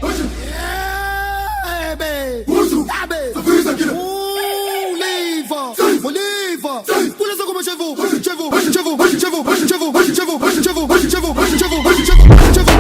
Yeah, baby. Ah, baby. Mon livre. Vous laissez comme chez vous. Chez vous.